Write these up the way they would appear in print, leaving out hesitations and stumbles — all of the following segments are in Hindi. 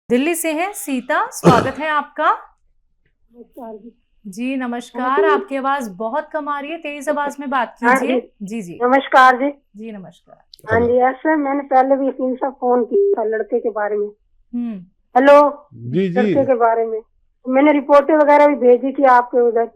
दिल्ली से हैं सीता, स्वागत है आपका। नमस्कार जी। जी नमस्कार, आपकी आवाज बहुत कम आ रही है, तेज आवाज में बात हाँ कीजिए। जी, जी जी नमस्कार जी। जी नमस्कार। हाँ जी, ऐसे मैंने पहले भी तीन से फोन किया था लड़के के बारे में। हम्म। हेलो जी जी। लड़के के बारे में मैंने रिपोर्टें वगैरह भी भेजी थी आपके उधर,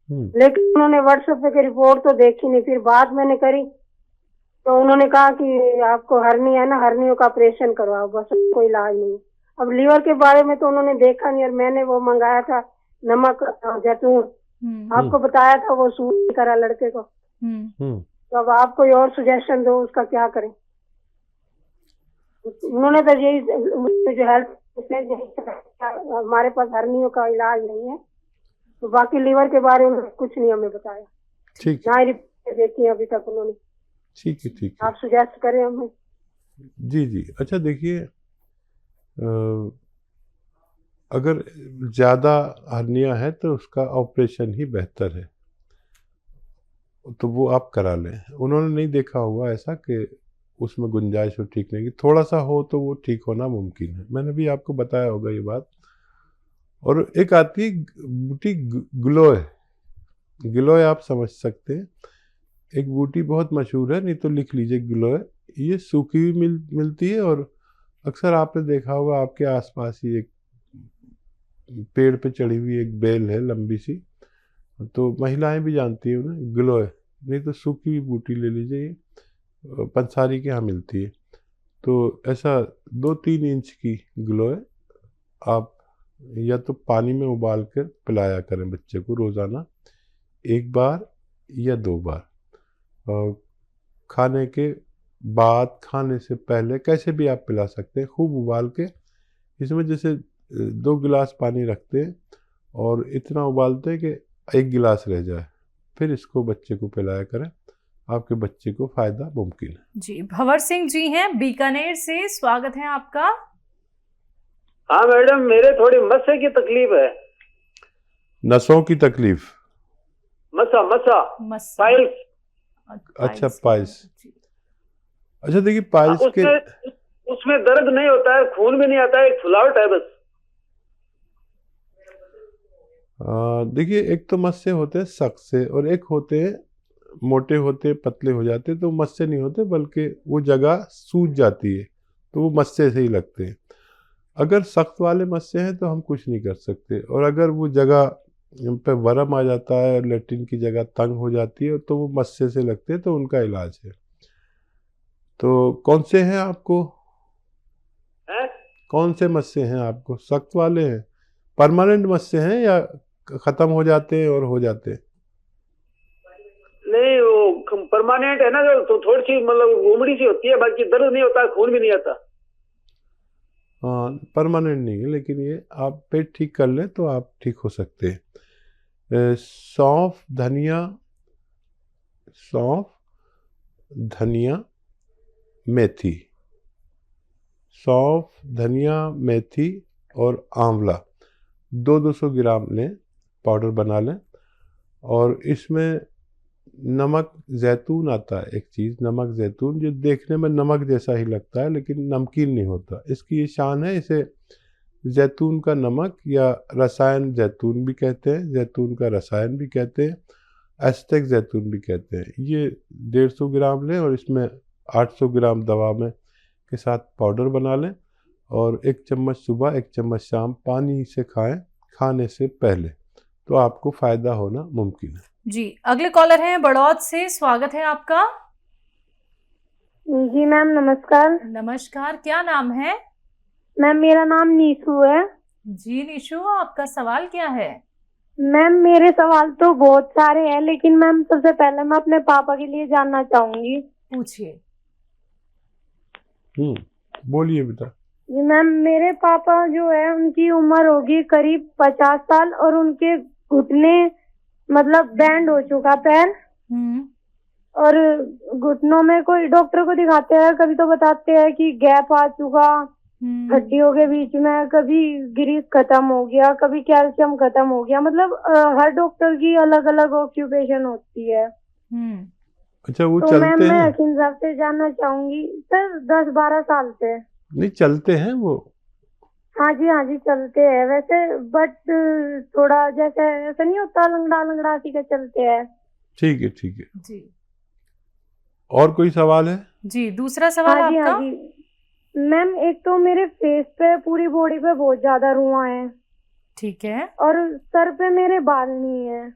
लेकिन उन्होंने व्हाट्सएप पे की रिपोर्ट तो देखी नहीं। फिर बात मैंने करी तो उन्होंने कहा कि आपको हर्नी है ना, हर्नियों का ऑपरेशन करवाओ, बस कोई इलाज नहीं। अब लीवर के बारे में तो उन्होंने देखा नहीं, और मैंने वो मंगाया था नमक जैतून, आपको बताया था, वो सूट नहीं करा लड़के को। तो अब आप कोई और सुजेशन दो, उसका क्या करें। उन्होंने तो यही जो हेल्थ हमारे पास हर्नियों का इलाज नहीं है, तो बाकी लीवर के बारे में कुछ नहीं हमें बताया। ठीक ना ही रिपोर्ट देखी है अभी तक उन्होंने। ठीक है ठीक है। आप सुजेस्ट करें हमें। जी जी। अच्छा देखिए, अगर ज़्यादा हर्निया है तो उसका ऑपरेशन ही बेहतर है, तो वो आप करा लें। उन्होंने नहीं देखा होगा ऐसा कि उसमें गुंजाइश हो ठीक नहीं की, थोड़ा सा हो तो वो ठीक होना मुमकिन है। मैंने भी आपको बताया होगा ये बात। और एक आती है बूटी ग्लोय, ग्लोय आप समझ सकते हैं। एक बूटी बहुत मशहूर है, नहीं तो लिख लीजिए ग्लोय। ये सूखी हुई मिलती है, और अक्सर आपने देखा होगा आपके आसपास ही एक पेड़ पे चढ़ी हुई एक बेल है लंबी सी, तो महिलाएं भी जानती हैं उन्हें, ग्लोय। नहीं तो सूखी हुई बूटी ले लीजिए, ये पंसारी के यहाँ मिलती है। तो ऐसा 2-3 इंच की ग्लोय आप या तो पानी में उबाल कर पिलाया करें बच्चे को रोज़ाना, 1 बार या 2 बार। और खाने के बाद, खाने से पहले, कैसे भी आप पिला सकते हैं, खूब उबाल के। इसमें जैसे 2 गिलास पानी रखते हैं और इतना उबालते हैं कि 1 गिलास रह जाए, फिर इसको बच्चे को पिलाया करें, आपके बच्चे को फ़ायदा मुमकिन है। जी भंवर सिंह जी हैं बीकानेर से, स्वागत है आपका। हाँ मैडम, मेरे थोड़ी मस्से की तकलीफ है। नसों की तकलीफ? मसा मसा पाइल्स। अच्छा पाइल्स। अच्छा देखिए, पाइल्स के उसमें दर्द नहीं होता है, खून भी नहीं आता है, एक फुलावट है बस। देखिए, एक तो मस्से होते हैं सख्त से, और एक होते हैं मोटे होते, पतले हो जाते, तो मस्से नहीं होते, बल्कि वो जगह सूज जाती है, तो वो मस्से से ही लगते हैं। अगर सख्त वाले मस्से हैं तो हम कुछ नहीं कर सकते, और अगर वो जगह पे वर्म आ जाता है, लेट्रिन की जगह तंग हो जाती है, तो वो मस्से से लगते हैं, तो उनका इलाज है। तो कौन से हैं आपको? कौन से मस्से हैं आपको? सख्त वाले हैं, परमानेंट मस्से हैं, या खत्म हो जाते हैं और हो जाते हैं? नहीं, वो परमानेंट है ना, तो थोड़ी सी मतलब उमड़ी सी होती है, बाकी दर्द नहीं होता, खून भी नहीं आता। हाँ, परमानेंट नहीं है, लेकिन ये आप पेट ठीक कर लें तो आप ठीक हो सकते हैं। सौंफ, धनिया, मेथी, सौंफ, धनिया, मेथी और आंवला 200 ग्राम लें, पाउडर बना लें। और इसमें नमक जैतून आता है, एक चीज़ नमक जैतून, जो देखने में नमक जैसा ही लगता है लेकिन नमकीन नहीं होता। इसकी ये शान है, इसे जैतून का नमक या रसायन जैतून भी कहते हैं, जैतून का रसायन भी कहते हैं, एस्टेक जैतून भी कहते हैं। ये 150 ग्राम लें, और इसमें 800 ग्राम दवा में के साथ पाउडर बना लें, और 1 चम्मच सुबह 1 चम्मच शाम पानी से खाएं, खाने से पहले, तो आपको फ़ायदा होना मुमकिन है। जी अगले कॉलर हैं बड़ौद से, स्वागत है आपका। जी मैम नमस्कार। नमस्कार, क्या नाम है? मैम मेरा नाम नीशू है। जी निशु, आपका सवाल क्या है? मैम मेरे सवाल तो बहुत सारे हैं, लेकिन मैम सबसे पहले मैं अपने पापा के लिए जानना चाहूंगी। पूछिए। बोलिए बेटा। जी मैम, मेरे पापा जो है उनकी उम्र होगी करीब 50 साल, और उनके घुटने मतलब बैंड हो चुका पैर, और घुटनों में कोई डॉक्टर को दिखाते हैं, कभी तो बताते हैं कि गैप आ चुका हड्डियों के बीच में, कभी ग्रीस खत्म हो गया, कभी कैल्शियम खत्म हो गया। मतलब हर डॉक्टर की अलग अलग ऑक्यूपेशन होती है। अच्छा, वो तो चलते हैं? मैं हकीम साहब से जानना चाहूंगी सर, 10-12 साल से। नहीं, चलते हैं वो? हाँ जी चलते हैं वैसे, बट थोड़ा जैसे ऐसा नहीं होता, लंगड़ा लंगड़ा सी के चलते हैं। ठीक है, ठीक है। जी और कोई सवाल है? जी, दूसरा सवाल हाँ आपका। जी मैम, एक तो मेरे फेस पे, पूरी बॉडी पे बहुत ज्यादा रुआं है, ठीक है, और सर पे मेरे बाल नहीं है।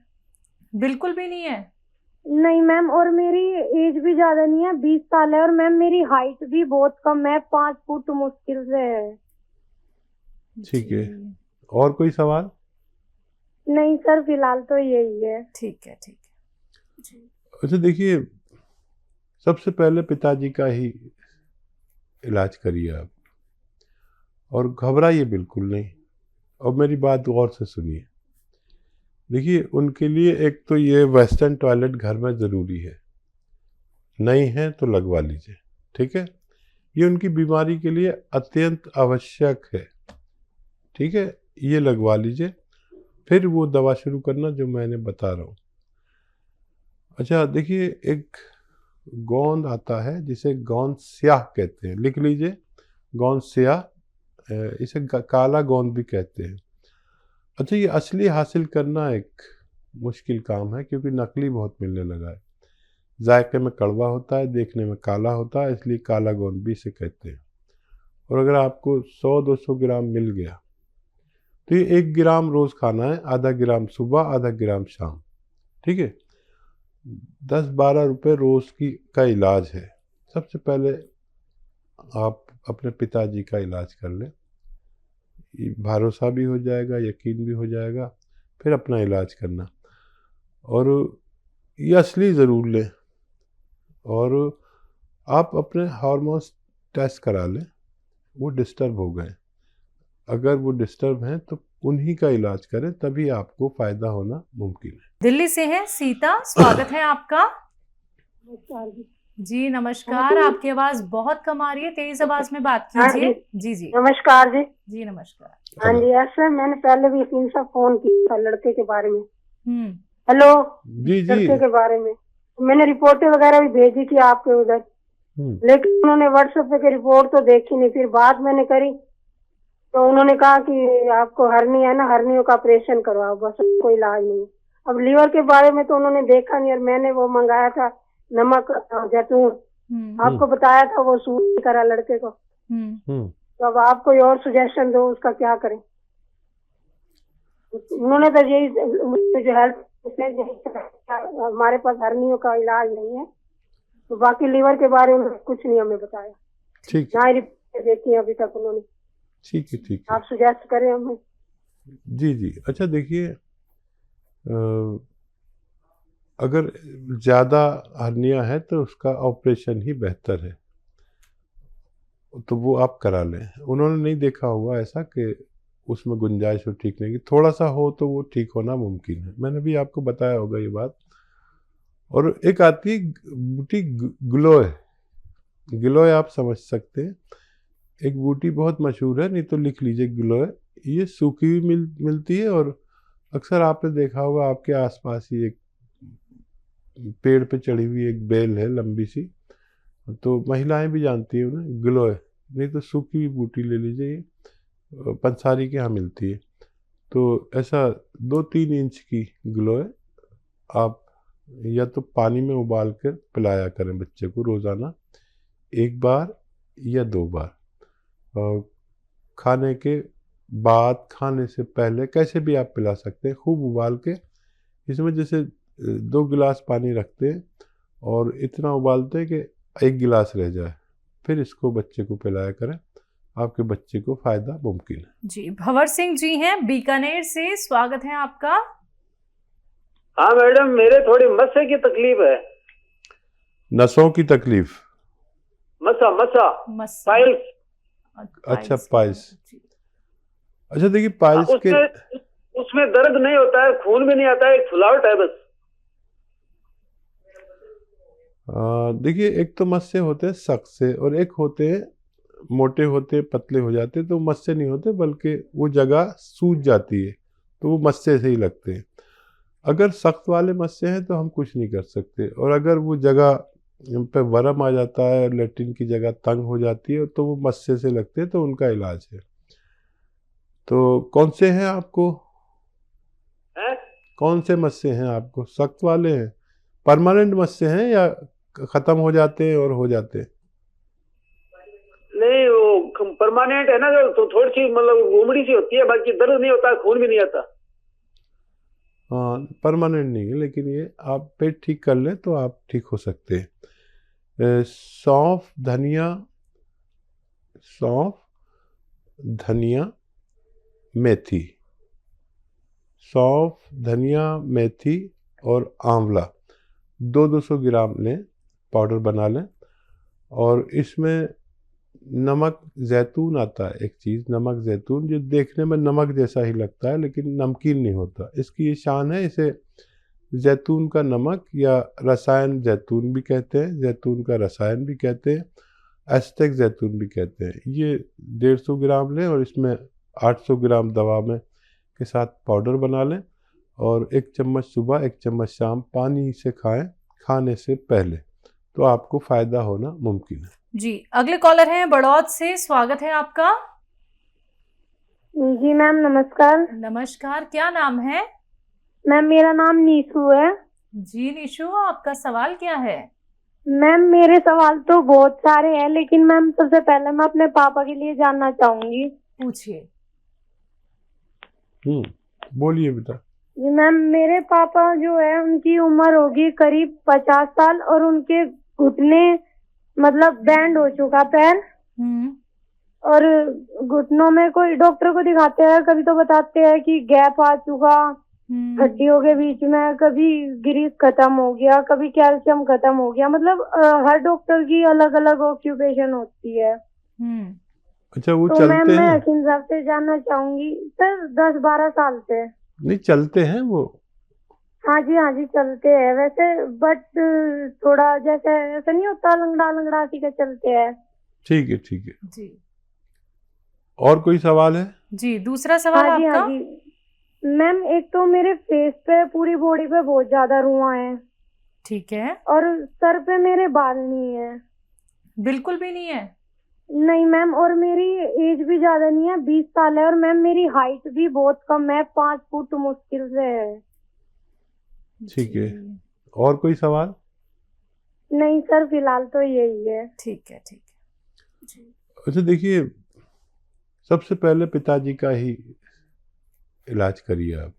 बिल्कुल भी नहीं है। नहीं मैम, और मेरी एज भी ज्यादा नहीं है, 20 साल है, और मैम मेरी हाइट भी बहुत कम है, 5 फुट मुश्किल से है। ठीक है। जी, और कोई सवाल? नहीं सर, फिलहाल तो यही है। ठीक है, ठीक है जी। अच्छा देखिए, सबसे पहले पिताजी का ही इलाज करिए आप, और घबराइए बिल्कुल नहीं। और मेरी बात गौर से सुनिए। देखिए, उनके लिए एक तो ये वेस्टर्न टॉयलेट घर में ज़रूरी है, नहीं है तो लगवा लीजिए, ठीक है। ये उनकी बीमारी के लिए अत्यंत आवश्यक है, ठीक है। ये लगवा लीजिए, फिर वो दवा शुरू करना जो मैंने बता रहा हूँ। अच्छा देखिए, एक गोंद आता है जिसे गोंद स्याह कहते हैं, लिख लीजिए, गोंद स्याह। इसे काला गोंद भी कहते हैं। अच्छा, ये असली हासिल करना एक मुश्किल काम है, क्योंकि नकली बहुत मिलने लगा है। जायके में कड़वा होता है, देखने में काला होता है, इसलिए काला गोंद भी इसे कहते हैं। और अगर आपको 100-200 ग्राम मिल गया तो ये 1 ग्राम रोज़ खाना है, आधा ग्राम सुबह, आधा ग्राम शाम, ठीक है। 10-12 रुपये रोज़ की का इलाज है। सबसे पहले आप अपने पिताजी का इलाज कर लें, भरोसा भी हो जाएगा, यकीन भी हो जाएगा, फिर अपना इलाज करना। और ये असली ज़रूर लें, और आप अपने हार्मोन्स टेस्ट करा लें, वो डिस्टर्ब हो गए। अगर वो डिस्टर्ब हैं तो उन्हीं का इलाज करें, तभी आपको फ़ायदा होना मुमकिन है। दिल्ली से है सीता, स्वागत है आपका। जी नमस्कार, आपकी आवाज बहुत कम आ रही है, तेज आवाज में बात कीजिए। जी जी नमस्कार जी। जी नमस्कार। हाँ जी, ऐसे मैंने पहले भी इसी से फोन किया था लड़के के बारे में। हम्म, हेलो जी जी। लड़के के बारे में मैंने रिपोर्टें वगैरह भी भेजी थी आपके उधर, लेकिन उन्होंने व्हाट्सएप पे की रिपोर्ट तो देखी नहीं। फिर बात मैंने करी तो उन्होंने कहा कि आपको हर्नी है ना, हर्नियों का ऑपरेशन करवाओ, बस कोई इलाज नहीं। अब लीवर के बारे में तो उन्होंने देखा नहीं, और मैंने वो मंगाया था नमक जैतून, आपको बताया था, वो सूट नहीं करा लड़के को। तो अब आप कोई और सुजेशन दो, उसका क्या करें। उन्होंने तो यही जो हेल्थ, हमारे पास हर्नियों का इलाज नहीं है, तो बाकी लीवर के बारे में कुछ नहीं हमें बताया, ठीक ना ही रिपोर्ट देखी अभी तक उन्होंने। ठीक है, ठीक है। आप सुजेस्ट करें हमें। जी जी। अच्छा देखिए, अगर ज़्यादा हर्निया है तो उसका ऑपरेशन ही बेहतर है, तो वो आप करा लें। उन्होंने नहीं देखा होगा ऐसा कि उसमें गुंजाइश हो ठीक नहीं की, थोड़ा सा हो तो वो ठीक होना मुमकिन है। मैंने भी आपको बताया होगा ये बात। और एक आती है बूटी ग्लोय, ग्लोय आप समझ सकते हैं, एक बूटी बहुत मशहूर है, नहीं तो लिख लीजिए ग्लोय। ये सूखी हुई मिलती है, और अक्सर आपने देखा होगा आपके आसपास ही एक पेड़ पे चढ़ी हुई एक बेल है लंबी सी, तो महिलाएं भी जानती हैं उन्हें, ग्लोय। नहीं तो सूखी हुई बूटी ले लीजिए, ये पंसारी के यहाँ मिलती है। तो ऐसा 2-3 इंच की ग्लोय आप या तो पानी में उबाल कर पिलाया करें बच्चे को रोज़ाना, 1 बार या 2 बार। और खाने के बाद, खाने से पहले, कैसे भी आप पिला सकते हैं, खूब उबाल के। इसमें जैसे 2 गिलास पानी रखते हैं और इतना उबालते हैं कि 1 गिलास रह जाए, फिर इसको बच्चे को पिलाया करें, आपके बच्चे को फ़ायदा मुमकिन है। जी भंवर सिंह जी हैं बीकानेर से, स्वागत है आपका। हाँ मैडम, मेरे थोड़ी मस्से की तकलीफ है। नसों की तकलीफ? मसा पाइल्स। अच्छा, पाइल्स। अच्छा देखिए, पाइल्स के उसमें दर्द नहीं होता है, खून भी नहीं आता है, एक फुलावट है बस। देखिए, एक तो मस्से होते हैं सख्त से, और एक होते हैं मोटे होते, पतले हो जाते, तो मस्से नहीं होते, बल्कि वो जगह सूज जाती है, तो वो मस्से से ही लगते हैं। अगर सख्त वाले मस्से हैं तो हम कुछ नहीं कर सकते, और अगर वो जगह पे वर्म आ जाता है, लेट्रिन की जगह तंग हो जाती है, तो वो मस्से से लगते हैं, तो उनका इलाज है। तो कौन से हैं आपको, हैं? कौन से मस्से हैं आपको? सख्त वाले हैं, परमानेंट मस्से हैं या खत्म हो जाते हैं और हो जाते हैं? नहीं, वो परमानेंट है ना, जो तो थोड़ी सी मतलब उमड़ी सी होती है, बाकी दर्द नहीं होता, खून भी नहीं आता। हाँ, परमानेंट नहीं है, लेकिन ये आप पेट ठीक कर लें तो आप ठीक हो सकते हैं। सौंफ, धनिया, सौंफ, धनिया, मेथी, सौंफ, धनिया, मेथी और आंवला 200 ग्राम लें, पाउडर बना लें। और इसमें नमक जैतून आता है, एक चीज़ नमक जैतून, जो देखने में नमक जैसा ही लगता है लेकिन नमकीन नहीं होता। इसकी ये शान है, इसे जैतून का नमक या रसायन जैतून भी कहते हैं, जैतून का रसायन भी कहते हैं, एस्टेक जैतून भी कहते हैं। ये 150 ग्राम लें और इसमें 800 ग्राम दवा में के साथ पाउडर बना लें और 1 चम्मच सुबह 1 चम्मच शाम पानी से खाएं, खाने से पहले, तो आपको फ़ायदा होना मुमकिन है। जी, अगले कॉलर हैं बड़ौद से, स्वागत है आपका। जी मैम नमस्कार। नमस्कार, क्या नाम है? मैम मेरा नाम नीशू है। जी निशु, आपका सवाल क्या है? मैम मेरे सवाल तो बहुत सारे हैं, लेकिन मैम सबसे पहले मैं अपने पापा के लिए जानना चाहूंगी। पूछिए। बोलिए बेटा। जी मैम, मेरे पापा जो है उनकी उम्र होगी करीब 50 साल और उनके घुटने मतलब बैंड हो चुका पैर, और घुटनों में कोई डॉक्टर को दिखाते हैं, कभी तो बताते हैं कि गैप आ चुका हड्डियों के बीच में, कभी ग्रीस खत्म हो गया, कभी कैल्शियम खत्म हो गया। मतलब हर डॉक्टर की अलग अलग ऑक्यूपेशन होती है। अच्छा, वो तो चलते मैम मैं हैं? हकीम साहब से जानना चाहूंगी सर, 10-12 साल से। नहीं, चलते हैं वो? हाँ जी चलते हैं वैसे, बट थोड़ा जैसे ऐसा नहीं होता, लंगड़ा लंगड़ा सी के चलते हैं। ठीक है, ठीक है जी। और कोई सवाल है? जी, दूसरा सवाल हाँ आपका। जी मैम, एक तो मेरे फेस पे पूरी बॉडी पे बहुत ज्यादा रुआं है। ठीक है। और सर पे मेरे बाल नहीं है। बिल्कुल भी नहीं है? नहीं मैम, और मेरी एज भी ज्यादा नहीं है, 20 साल है। और मैम मेरी हाइट भी बहुत कम है, 5 फुट मुश्किल से है। ठीक है, और कोई सवाल? नहीं सर, फिलहाल तो यही है। ठीक है, ठीक है जी। अच्छा देखिए, सबसे पहले पिताजी का ही इलाज करिए आप,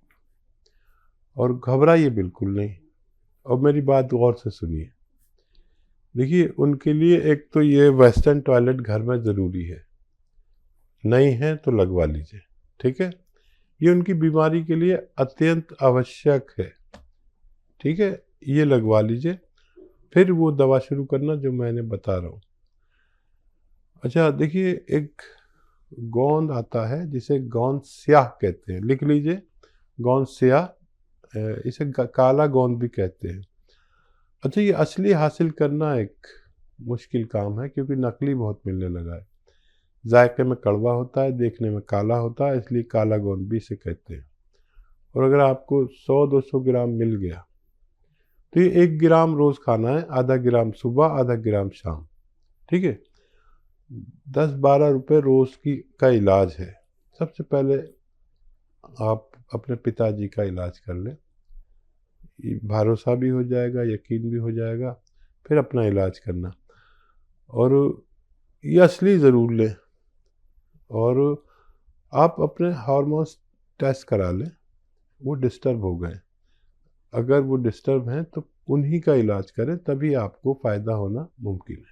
और घबराइए बिल्कुल नहीं। और मेरी बात गौर से सुनिए। देखिए, उनके लिए एक तो ये वेस्टर्न टॉयलेट घर में ज़रूरी है, नहीं है तो लगवा लीजिए, ठीक है? ये उनकी बीमारी के लिए अत्यंत आवश्यक है, ठीक है? ये लगवा लीजिए, फिर वो दवा शुरू करना जो मैंने बता रहा हूँ। अच्छा देखिए, एक गोंद आता है जिसे गोंद स्याह कहते हैं, लिख लीजिए, गोंद स्याह, इसे काला गोंद भी कहते हैं। अच्छा, ये असली हासिल करना एक मुश्किल काम है, क्योंकि नकली बहुत मिलने लगा है। जायके में कड़वा होता है, देखने में काला होता है, इसलिए काला गोंद भी इसे कहते हैं। और अगर आपको 100-200 ग्राम मिल गया तो ये 1 ग्राम रोज़ खाना है, आधा ग्राम सुबह, आधा ग्राम शाम, ठीक है? 10-12 रुपये रोज़ का इलाज है। सबसे पहले आप अपने पिताजी का इलाज कर लें, भरोसा भी हो जाएगा, यकीन भी हो जाएगा, फिर अपना इलाज करना। और ये असली ज़रूर लें, और आप अपने हार्मोन्स टेस्ट करा लें, वो डिस्टर्ब हो गए। अगर वो डिस्टर्ब हैं तो उन्हीं का इलाज करें, तभी आपको फ़ायदा होना मुमकिन है।